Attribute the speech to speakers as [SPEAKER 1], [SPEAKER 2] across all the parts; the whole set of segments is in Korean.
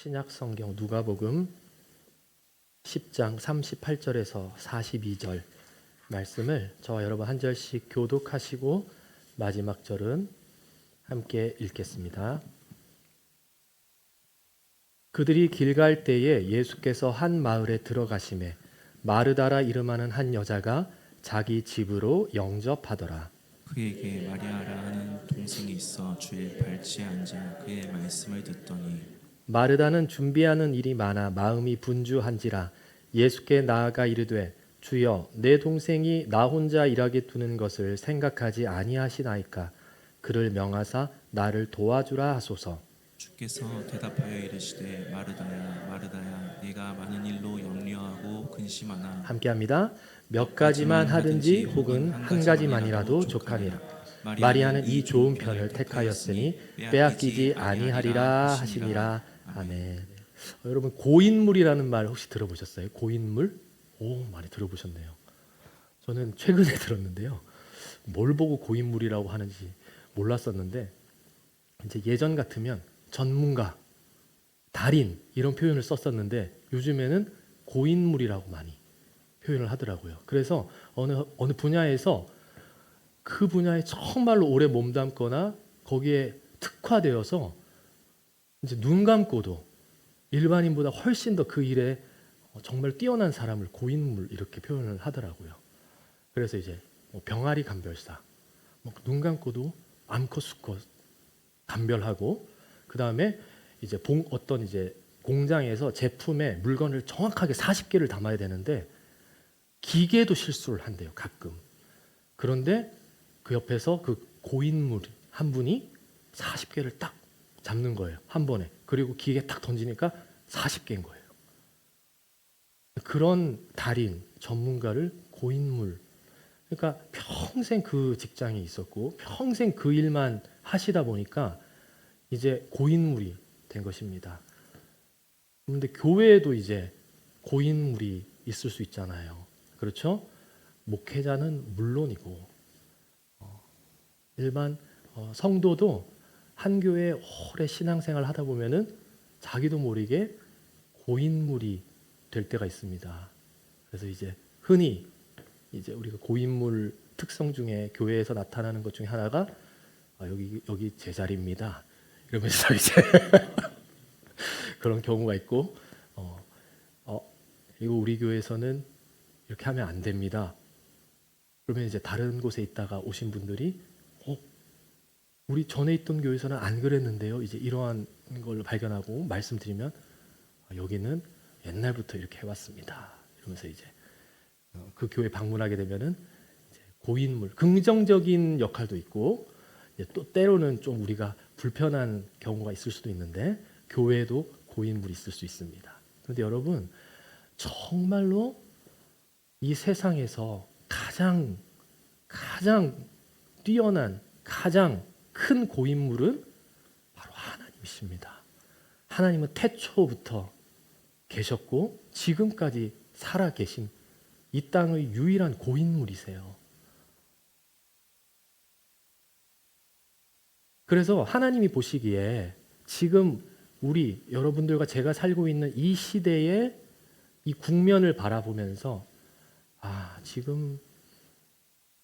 [SPEAKER 1] 신약 성경 누가복음 10장 38절에서 42절 말씀을 저와 여러분 한 절씩 교독하시고 마지막 절은 함께 읽겠습니다. 그들이 길 갈 때에 예수께서 한 마을에 들어가시매 마르다라 이름하는 한 여자가 자기 집으로 영접하더라.
[SPEAKER 2] 그에게 마리아라 하는 동생이 있어 주의 발치에 앉아 그의 말씀을 듣더니
[SPEAKER 1] 마르다는 준비하는 일이 많아 마음이 분주한지라 예수께 나아가 이르되 주여 내 동생이 나 혼자 일하게 두는 것을 생각하지 아니하시나이까. 그를 명하사 나를 도와주라 하소서.
[SPEAKER 2] 주께서 대답하여 이르시되 마르다야 마르다야 네가 많은 일로 염려하고 근심하나
[SPEAKER 1] 함께합니다. 몇 가지만 하든지 혹은 한 가지만이라도 족하니라. 마리아는 이 좋은 편을 택하였으니 빼앗기지 아니하리라 하시니라. 아멘. 여러분 고인물이라는 말 혹시 들어보셨어요? 고인물? 오, 많이 들어보셨네요. 저는 최근에 들었는데요. 뭘 보고 고인물이라고 하는지 몰랐었는데 이제 예전 같으면 전문가, 달인 이런 표현을 썼었는데 요즘에는 고인물이라고 많이 표현을 하더라고요. 그래서 어느 분야에서 그 분야에 정말로 오래 몸담거나 거기에 특화되어서 이제 눈 감고도 일반인보다 훨씬 더 그 일에 정말 뛰어난 사람을 고인물 이렇게 표현을 하더라고요. 그래서 이제 병아리 감별사, 눈 감고도 암컷 수컷 감별하고 그 다음에 이제 어떤 이제 공장에서 제품에 물건을 정확하게 40개를 담아야 되는데 기계도 실수를 한대요, 가끔. 그런데 그 옆에서 그 고인물 한 분이 40개를 딱 잡는 거예요, 한 번에. 그리고 기계에 딱 던지니까 40개인 거예요. 그런 달인, 전문가를 고인물. 그러니까 평생 그 직장에 있었고 평생 그 일만 하시다 보니까 이제 고인물이 된 것입니다. 그런데 교회에도 이제 고인물이 있을 수 있잖아요. 그렇죠? 목회자는 물론이고 일반 성도도 한 교회에 오래 신앙생활 하다 보면은 자기도 모르게 고인물이 될 때가 있습니다. 그래서 이제 흔히 이제 우리가 고인물 특성 중에 교회에서 나타나는 것 중에 하나가 여기 제 자리입니다. 이러면서 이제 그런 경우가 있고 이거 우리 교회에서는 이렇게 하면 안 됩니다. 그러면 이제 다른 곳에 있다가 오신 분들이 우리 전에 있던 교회에서는 안 그랬는데요. 이제 이러한 걸 발견하고 말씀드리면 여기는 옛날부터 이렇게 해왔습니다. 이러면서 이제 그 교회 방문하게 되면은 이제 고인물, 긍정적인 역할도 있고 또 때로는 좀 우리가 불편한 경우가 있을 수도 있는데 교회에도 고인물이 있을 수 있습니다. 그런데 여러분 정말로 이 세상에서 가장 뛰어난 가장 큰 고인물은 바로 하나님이십니다. 하나님은 태초부터 계셨고 지금까지 살아 계신 이 땅의 유일한 고인물이세요. 그래서 하나님이 보시기에 지금 우리 여러분들과 제가 살고 있는 이 시대의 이 국면을 바라보면서 지금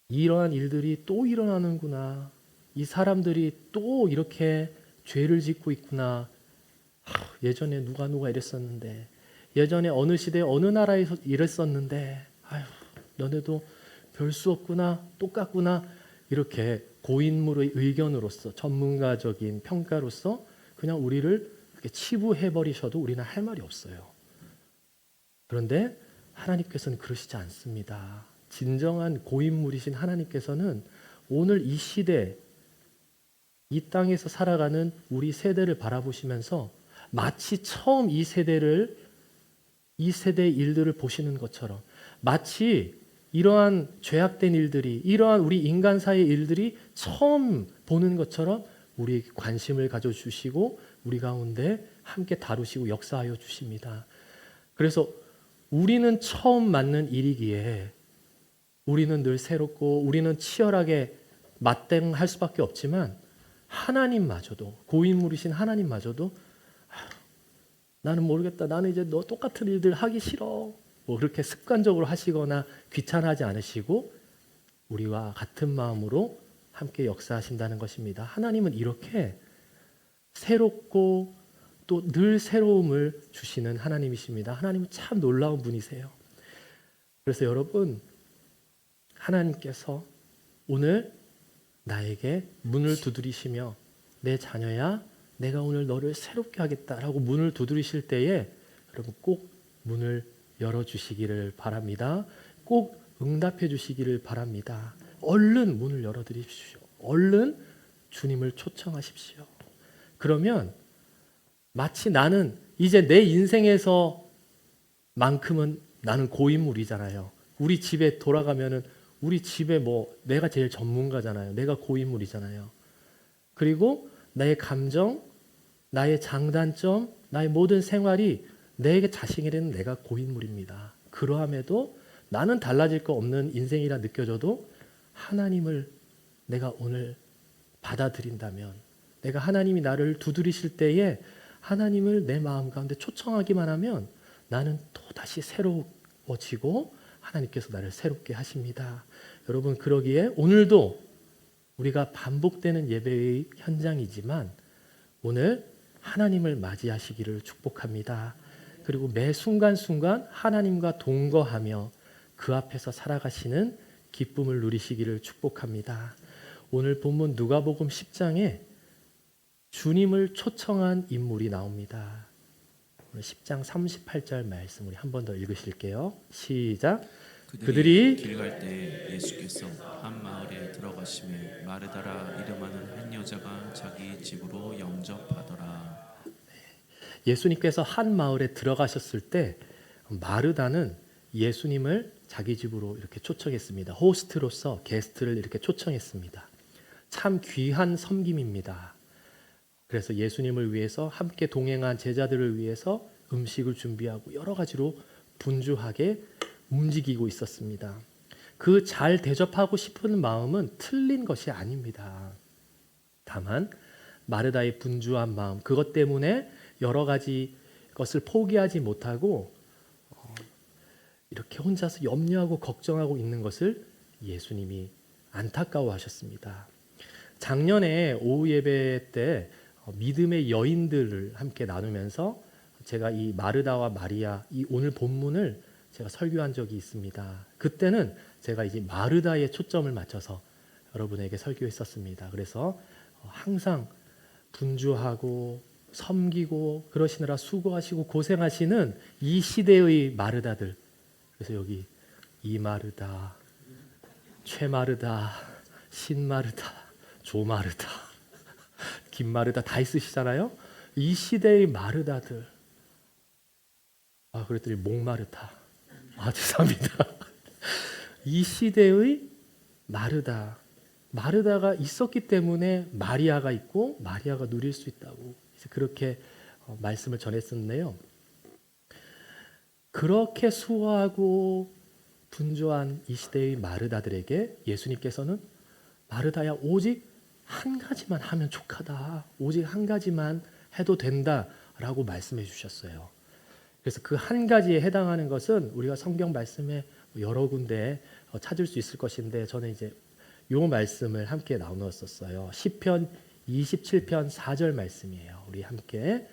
[SPEAKER 1] 이러한 일들이 또 일어나는구나. 이 사람들이 또 이렇게 죄를 짓고 있구나. 예전에 누가 이랬었는데 예전에 어느 시대에 어느 나라에서 이랬었는데 너네도 별 수 없구나. 똑같구나. 이렇게 고인물의 의견으로서 전문가적인 평가로서 그냥 우리를 이렇게 치부해버리셔도 우리는 할 말이 없어요. 그런데 하나님께서는 그러시지 않습니다. 진정한 고인물이신 하나님께서는 오늘 이 시대 이 땅에서 살아가는 우리 세대를 바라보시면서 마치 처음 이 세대의 일들을 보시는 것처럼 마치 이러한 죄악된 일들이 이러한 우리 인간사의 일들이 처음 보는 것처럼 우리에게 관심을 가져주시고 우리 가운데 함께 다루시고 역사하여 주십니다. 그래서 우리는 처음 맞는 일이기에 우리는 늘 새롭고 우리는 치열하게 맞대응할 수밖에 없지만 하나님마저도 고인물이신 하나님마저도 나는 모르겠다. 나는 이제 너 똑같은 일들 하기 싫어. 뭐 그렇게 습관적으로 하시거나 귀찮아하지 않으시고 우리와 같은 마음으로 함께 역사하신다는 것입니다. 하나님은 이렇게 새롭고 또 늘 새로움을 주시는 하나님이십니다. 하나님은 참 놀라운 분이세요. 그래서 여러분, 하나님께서 오늘 나에게 문을 두드리시며 내 자녀야 내가 오늘 너를 새롭게 하겠다라고 문을 두드리실 때에 여러분 꼭 문을 열어주시기를 바랍니다. 꼭 응답해 주시기를 바랍니다. 얼른 문을 열어드리십시오. 얼른 주님을 초청하십시오. 그러면 마치 나는 이제 내 인생에서 만큼은 나는 고인물이잖아요. 우리 집에 돌아가면은 우리 집에 뭐 내가 제일 전문가잖아요. 내가 고인물이잖아요. 그리고 나의 감정, 나의 장단점, 나의 모든 생활이 내 자신에게는 내가 고인물입니다. 그러함에도 나는 달라질 거 없는 인생이라 느껴져도 하나님을 내가 오늘 받아들인다면, 내가 하나님이 나를 두드리실 때에 하나님을 내 마음 가운데 초청하기만 하면 나는 또다시 새로워지고 하나님께서 나를 새롭게 하십니다. 여러분, 그러기에 오늘도 우리가 반복되는 예배의 현장이지만 오늘 하나님을 맞이하시기를 축복합니다. 그리고 매 순간순간 하나님과 동거하며 그 앞에서 살아가시는 기쁨을 누리시기를 축복합니다. 오늘 본문 누가복음 10장에 주님을 초청한 인물이 나옵니다. 오늘 10장 38절 말씀 우리 한 번 더 읽으실게요. 시작. 그들이
[SPEAKER 2] 길 갈 때 예수께서 한 마을에 들어가시매 마르다라 이름하는 한 여자가 자기 집으로 영접하더라.
[SPEAKER 1] 예수님께서 한 마을에 들어가셨을 때 마르다는 예수님을 자기 집으로 이렇게 초청했습니다. 호스트로서 게스트를 이렇게 초청했습니다. 참 귀한 섬김입니다. 그래서 예수님을 위해서 함께 동행한 제자들을 위해서 음식을 준비하고 여러 가지로 분주하게 움직이고 있었습니다. 그 잘 대접하고 싶은 마음은 틀린 것이 아닙니다. 다만 마르다의 분주한 마음, 그것 때문에 여러 가지 것을 포기하지 못하고 이렇게 혼자서 염려하고 걱정하고 있는 것을 예수님이 안타까워하셨습니다. 작년에 오후 예배 때 믿음의 여인들을 함께 나누면서 제가 이 마르다와 마리아, 이 오늘 본문을 제가 설교한 적이 있습니다. 그때는 제가 이제 마르다에 초점을 맞춰서 여러분에게 설교했었습니다. 그래서 항상 분주하고 섬기고 그러시느라 수고하시고 고생하시는 이 시대의 마르다들, 그래서 여기 이마르다, 최마르다, 신마르다, 조마르다, 김마르다 다 있으시잖아요. 이 시대의 마르다들, 그랬더니 목마르다, 죄송합니다. 이 시대의 마르다가 있었기 때문에 마리아가 있고 마리아가 누릴 수 있다고 그렇게 말씀을 전했었는데요. 그렇게 수고하고 분주한 이 시대의 마르다들에게 예수님께서는 마르다야 오직 한 가지만 하면 족하다. 오직 한 가지만 해도 된다라고 말씀해 주셨어요. 그래서 그 한 가지에 해당하는 것은 우리가 성경 말씀에 여러 군데 찾을 수 있을 것인데 저는 이제 요 말씀을 함께 나누었었어요. 시편 27편 4절 말씀이에요. 우리 함께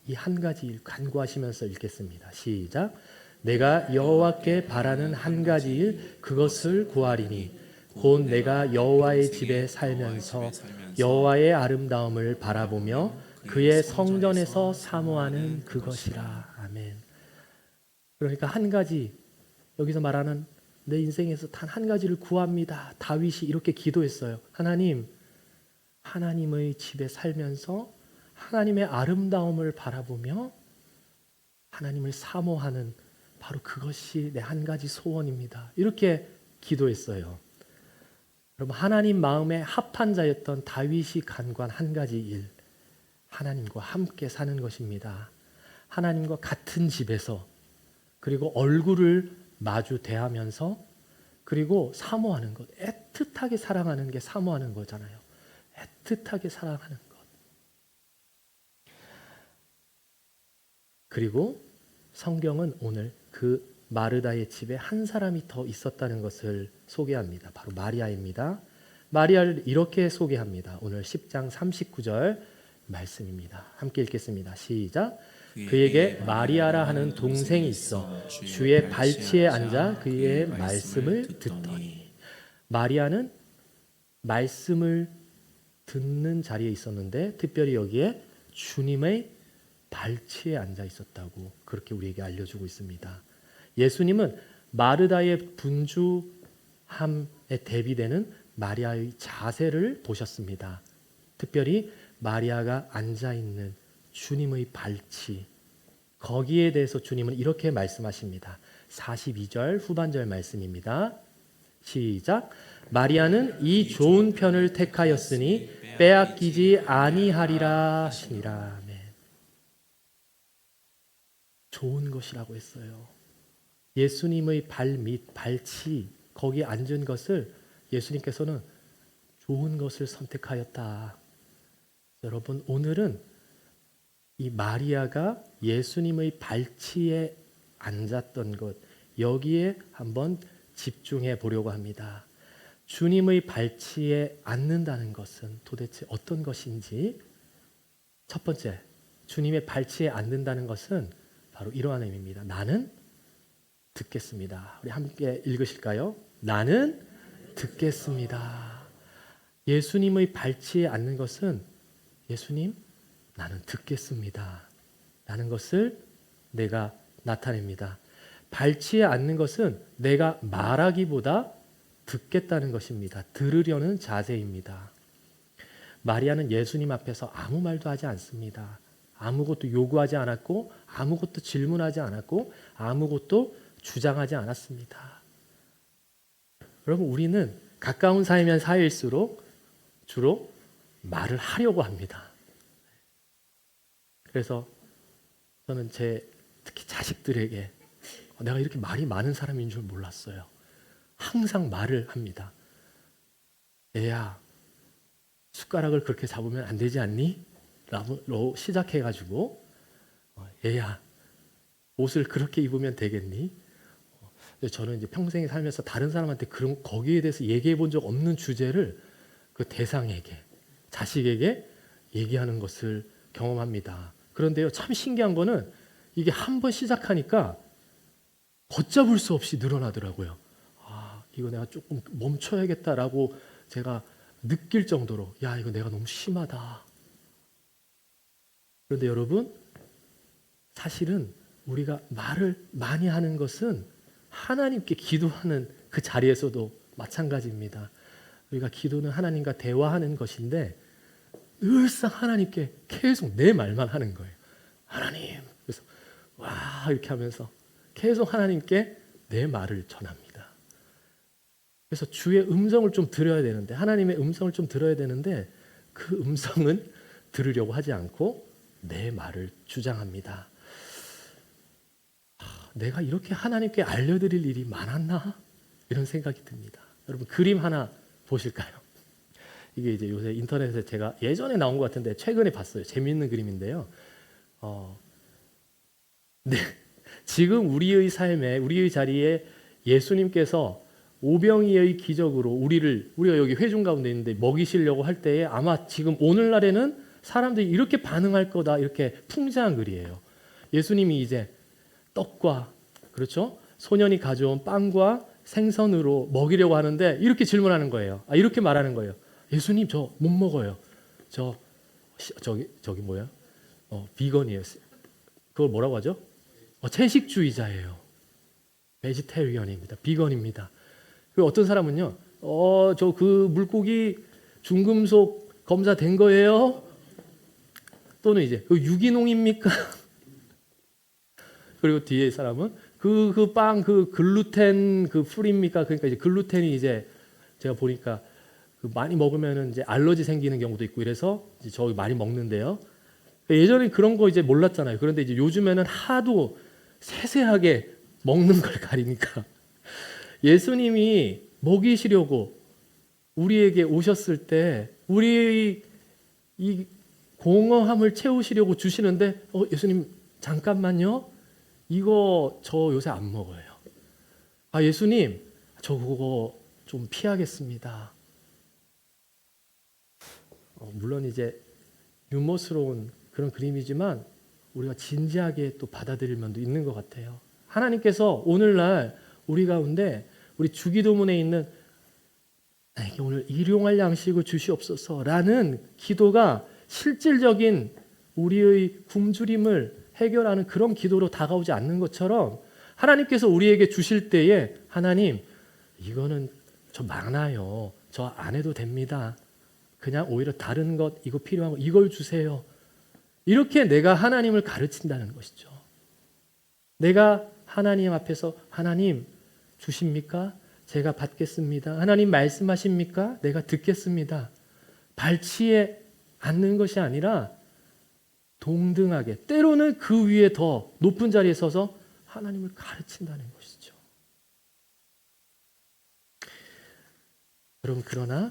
[SPEAKER 1] 이 한 가지 간구하시면서 읽겠습니다. 시작. 내가 여호와께 바라는 한 가지 일 그것을 구하리니 곧 내가 여호와의 집에 살면서 여호와의 아름다움을 바라보며 그의 성전에서 사모하는 그것이라. 아멘. 그러니까 한 가지, 여기서 말하는 내 인생에서 단 한 가지를 구합니다. 다윗이 이렇게 기도했어요. 하나님, 하나님의 집에 살면서 하나님의 아름다움을 바라보며 하나님을 사모하는 바로 그것이 내 한 가지 소원입니다. 이렇게 기도했어요. 여러분, 하나님 마음에 합한 자였던 다윗이 간구한 한 가지 일, 하나님과 함께 사는 것입니다. 하나님과 같은 집에서, 그리고 얼굴을 마주 대하면서, 그리고 사모하는 것, 애틋하게 사랑하는 게 사모하는 거잖아요. 애틋하게 사랑하는 것. 그리고 성경은 오늘 그 마르다의 집에 한 사람이 더 있었다는 것을 소개합니다. 바로 마리아입니다. 마리아를 이렇게 소개합니다. 오늘 10장 39절 말씀입니다. 함께 읽겠습니다. 시작. 그에게 마리아라 하는 동생이 있어 주의 발치에 앉아 그의 말씀을 듣더니. 마리아는 말씀을 듣는 자리에 있었는데 특별히 여기에 주님의 발치에 앉아 있었다고 그렇게 우리에게 알려주고 있습니다. 예수님은 마르다의 분주함에 대비되는 마리아의 자세를 보셨습니다. 특별히 마리아가 앉아 있는 주님의 발치, 거기에 대해서 주님은 이렇게 말씀하십니다. 42절 후반절 말씀입니다. 시작. 마리아는 이 좋은 편을 택하였으니 빼앗기지 아니하리라 하시니라. 아멘. 좋은 것이라고 했어요. 예수님의 발밑, 발치, 거기에 앉은 것을 예수님께서는 좋은 것을 선택하였다. 여러분, 오늘은 이 마리아가 예수님의 발치에 앉았던 것, 여기에 한번 집중해 보려고 합니다. 주님의 발치에 앉는다는 것은 도대체 어떤 것인지, 첫 번째, 주님의 발치에 앉는다는 것은 바로 이러한 의미입니다. 나는 듣겠습니다. 우리 함께 읽으실까요? 나는 듣겠습니다. 예수님의 발치에 앉는 것은 예수님, 나는 듣겠습니다. 라는 것을 내가 나타냅니다. 발치에 앉는 것은 내가 말하기보다 듣겠다는 것입니다. 들으려는 자세입니다. 마리아는 예수님 앞에서 아무 말도 하지 않습니다. 아무것도 요구하지 않았고 아무것도 질문하지 않았고 아무것도 주장하지 않았습니다. 여러분, 우리는 가까운 사이면 사이일수록 주로 말을 하려고 합니다. 그래서 저는 특히 자식들에게 내가 이렇게 말이 많은 사람인 줄 몰랐어요. 항상 말을 합니다. 애야, 숟가락을 그렇게 잡으면 안 되지 않니? 라고 시작해가지고 애야, 옷을 그렇게 입으면 되겠니? 저는 이제 평생에 살면서 다른 사람한테 거기에 대해서 얘기해 본 적 없는 주제를 그 대상에게, 자식에게 얘기하는 것을 경험합니다. 그런데요, 참 신기한 거는 이게 한 번 시작하니까 걷잡을 수 없이 늘어나더라고요. 이거 내가 조금 멈춰야겠다라고 제가 느낄 정도로, 야, 이거 내가 너무 심하다. 그런데 여러분, 사실은 우리가 말을 많이 하는 것은 하나님께 기도하는 그 자리에서도 마찬가지입니다. 우리가 기도는 하나님과 대화하는 것인데 늘상 하나님께 계속 내 말만 하는 거예요. 하나님, 그래서 와 이렇게 하면서 계속 하나님께 내 말을 전합니다. 그래서 주의 음성을 좀 들어야 되는데, 하나님의 음성을 좀 들어야 되는데 그 음성은 들으려고 하지 않고 내 말을 주장합니다. 내가 이렇게 하나님께 알려드릴 일이 많았나? 이런 생각이 듭니다. 여러분, 그림 하나 보실까요? 이게 이제 요새 인터넷에 제가 예전에 나온 것 같은데 최근에 봤어요. 재미있는 그림인데요. 네, 지금 우리의 삶에, 우리의 자리에 예수님께서 오병이의 기적으로 우리가 여기 회중 가운데 있는데 먹이시려고 할 때에 아마 지금 오늘날에는 사람들이 이렇게 반응할 거다, 이렇게 풍자한 글이에요. 예수님이 이제 떡과, 그렇죠? 소년이 가져온 빵과 생선으로 먹이려고 하는데 이렇게 질문하는 거예요. 이렇게 말하는 거예요. 예수님, 저 못 먹어요. 저기 뭐야? 비건이에요. 그걸 뭐라고 하죠? 채식주의자예요. 베지테리언입니다. 비건입니다. 그리고 어떤 사람은요, 저 그 물고기 중금속 검사된 거예요? 또는 이제 그 유기농입니까? 그리고 뒤에 사람은 그 빵 그 글루텐 그 풀입니까? 그러니까 이제 글루텐이 이제 제가 보니까 그 많이 먹으면은 이제 알러지 생기는 경우도 있고 이래서 이제 저 많이 먹는데요. 예전에 그런 거 이제 몰랐잖아요. 그런데 이제 요즘에는 하도 세세하게 먹는 걸 가리니까 예수님이 먹이시려고 우리에게 오셨을 때 우리의 이 공허함을 채우시려고 주시는데 예수님 잠깐만요. 이거 저 요새 안 먹어요. 아, 예수님, 저 그거 좀 피하겠습니다. 물론 이제 유머스러운 그런 그림이지만 우리가 진지하게 또 받아들일 면도 있는 것 같아요. 하나님께서 오늘날 우리 가운데 우리 주기도문에 있는 나에게 오늘 일용할 양식을 주시옵소서라는 기도가 실질적인 우리의 굶주림을 해결하는 그런 기도로 다가오지 않는 것처럼 하나님께서 우리에게 주실 때에 하나님 이거는 저 많아요. 저 안 해도 됩니다. 그냥 오히려 다른 것 이거 필요한 거 이걸 주세요. 이렇게 내가 하나님을 가르친다는 것이죠. 내가 하나님 앞에서 하나님 주십니까? 제가 받겠습니다. 하나님 말씀하십니까? 내가 듣겠습니다. 발치에 앉는 것이 아니라 동등하게 때로는 그 위에 더 높은 자리에 서서 하나님을 가르친다는 것이죠. 여러분 그러나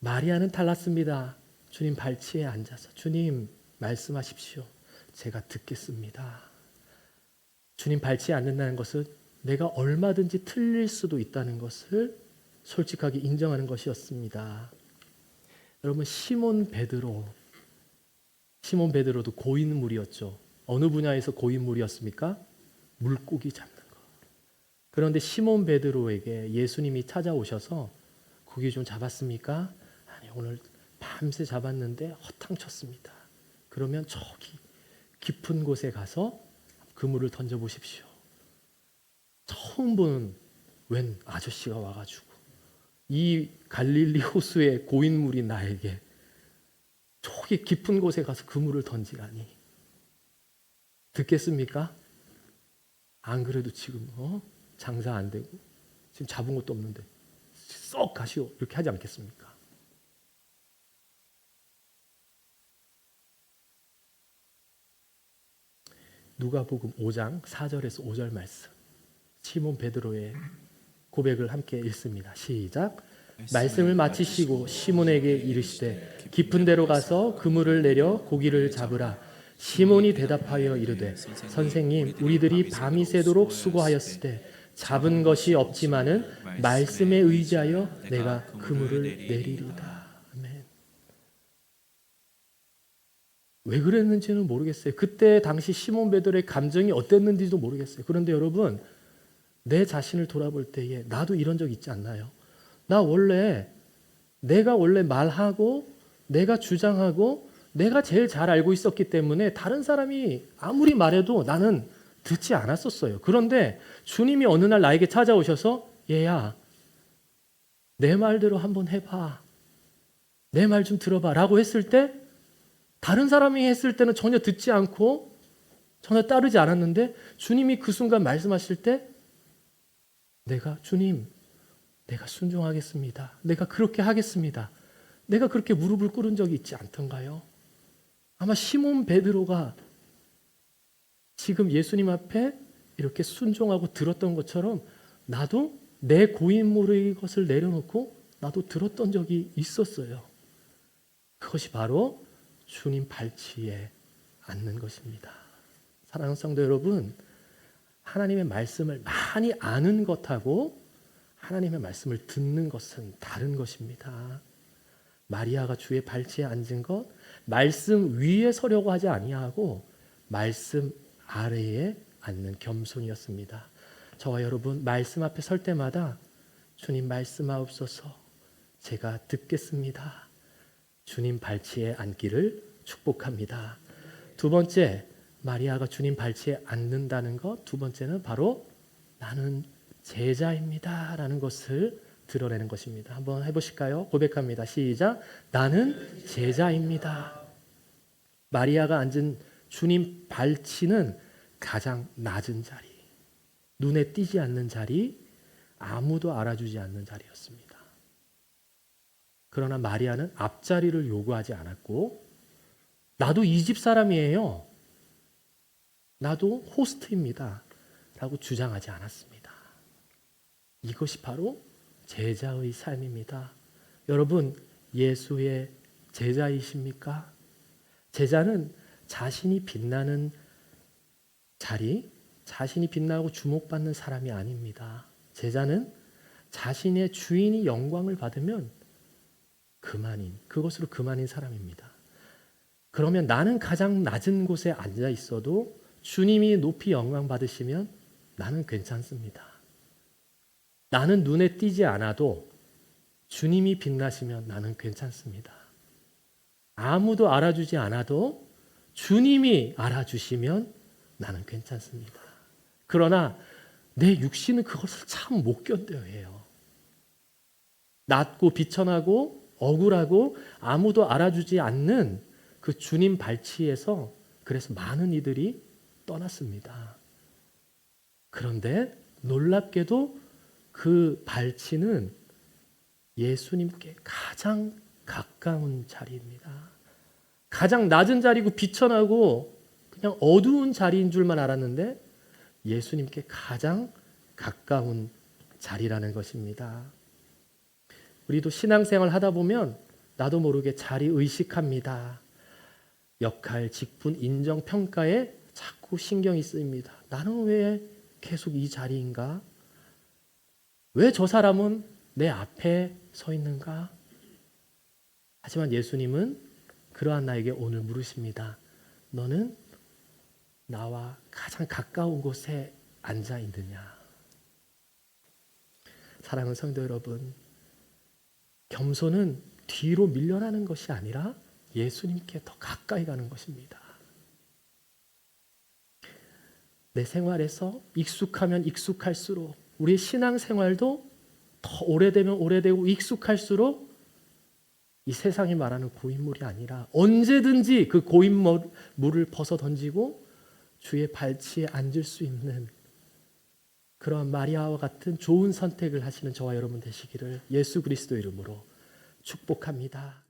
[SPEAKER 1] 마리아는 달랐습니다. 주님 발치에 앉아서 주님 말씀하십시오. 제가 듣겠습니다. 주님 발치에 앉는다는 것은 내가 얼마든지 틀릴 수도 있다는 것을 솔직하게 인정하는 것이었습니다. 여러분 시몬 베드로도 고인물이었죠. 어느 분야에서 고인물이었습니까? 물고기 잡는 거. 그런데 시몬 베드로에게 예수님이 찾아오셔서 고기 좀 잡았습니까? 아니 오늘 밤새 잡았는데 허탕쳤습니다. 그러면 저기 깊은 곳에 가서 그물을 던져보십시오. 처음 보는 웬 아저씨가 와가지고 이 갈릴리 호수의 고인물인 나에게 저기 깊은 곳에 가서 그물을 던지라니 듣겠습니까? 안 그래도 지금 장사 안 되고 지금 잡은 것도 없는데 썩 가시오 이렇게 하지 않겠습니까? 누가복음 5장 4절에서 5절 말씀 시몬 베드로의 고백을 함께 읽습니다. 시작. 말씀을 마치시고 시몬에게 이르시되 깊은 데로 가서 그물을 내려 고기를 잡으라. 시몬이 대답하여 이르되 선생님 우리들이 밤이 새도록 수고하였으되 잡은 것이 없지만은 말씀에 의지하여 내가 그물을 내리리다. 아멘. 왜 그랬는지는 모르겠어요. 그때 당시 시몬 베드로의 감정이 어땠는지도 모르겠어요. 그런데 여러분 내 자신을 돌아볼 때에 나도 이런 적 있지 않나요? 내가 원래 말하고 내가 주장하고 내가 제일 잘 알고 있었기 때문에 다른 사람이 아무리 말해도 나는 듣지 않았었어요. 그런데 주님이 어느 날 나에게 찾아오셔서 얘야 내 말대로 한번 해봐. 내 말 좀 들어봐 라고 했을 때 다른 사람이 했을 때는 전혀 듣지 않고 전혀 따르지 않았는데 주님이 그 순간 말씀하실 때 주님 내가 순종하겠습니다. 내가 그렇게 하겠습니다. 내가 그렇게 무릎을 꿇은 적이 있지 않던가요? 아마 시몬 베드로가 지금 예수님 앞에 이렇게 순종하고 들었던 것처럼 나도 내 고인물의 것을 내려놓고 나도 들었던 적이 있었어요. 그것이 바로 주님 발치에 앉는 것입니다. 사랑하는 성도 여러분, 하나님의 말씀을 많이 아는 것하고 하나님의 말씀을 듣는 것은 다른 것입니다. 마리아가 주의 발치에 앉은 것, 말씀 위에 서려고 하지 아니하고 말씀 아래에 앉는 겸손이었습니다. 저와 여러분 말씀 앞에 설 때마다 주님 말씀하옵소서 제가 듣겠습니다. 주님 발치에 앉기를 축복합니다. 두 번째, 마리아가 주님 발치에 앉는다는 것, 두 번째는 바로 나는 제자입니다 라는 것을 드러내는 것입니다. 한번 해보실까요? 고백합니다. 시작. 나는 제자입니다. 마리아가 앉은 주님 발치는 가장 낮은 자리, 눈에 띄지 않는 자리, 아무도 알아주지 않는 자리였습니다. 그러나 마리아는 앞자리를 요구하지 않았고 나도 이 집 사람이에요. 나도 호스트입니다. 라고 주장하지 않았습니다. 이것이 바로 제자의 삶입니다. 여러분, 예수의 제자이십니까? 제자는 자신이 빛나는 자리, 자신이 빛나고 주목받는 사람이 아닙니다. 제자는 자신의 주인이 영광을 받으면 그것으로 그만인 사람입니다. 그러면 나는 가장 낮은 곳에 앉아 있어도 주님이 높이 영광 받으시면 나는 괜찮습니다. 나는 눈에 띄지 않아도 주님이 빛나시면 나는 괜찮습니다. 아무도 알아주지 않아도 주님이 알아주시면 나는 괜찮습니다. 그러나 내 육신은 그것을 참 못 견뎌해요. 낮고 비천하고 억울하고 아무도 알아주지 않는 그 주님 발치에서 그래서 많은 이들이 떠났습니다. 그런데 놀랍게도 그 발치는 예수님께 가장 가까운 자리입니다. 가장 낮은 자리고 비천하고 그냥 어두운 자리인 줄만 알았는데 예수님께 가장 가까운 자리라는 것입니다. 우리도 신앙생활 하다 보면 나도 모르게 자리 의식합니다. 역할, 직분, 인정, 평가에 자꾸 신경이 쓰입니다. 나는 왜 계속 이 자리인가? 왜 저 사람은 내 앞에 서 있는가? 하지만 예수님은 그러한 나에게 오늘 물으십니다. 너는 나와 가장 가까운 곳에 앉아 있느냐? 사랑하는 성도 여러분, 겸손은 뒤로 밀려나는 것이 아니라 예수님께 더 가까이 가는 것입니다. 내 생활에서 익숙하면 익숙할수록 우리의 신앙생활도 더 오래되면 오래되고 익숙할수록 이 세상이 말하는 고인물이 아니라 언제든지 그 고인물을 벗어 던지고 주의 발치에 앉을 수 있는 그러한 마리아와 같은 좋은 선택을 하시는 저와 여러분 되시기를 예수 그리스도 이름으로 축복합니다.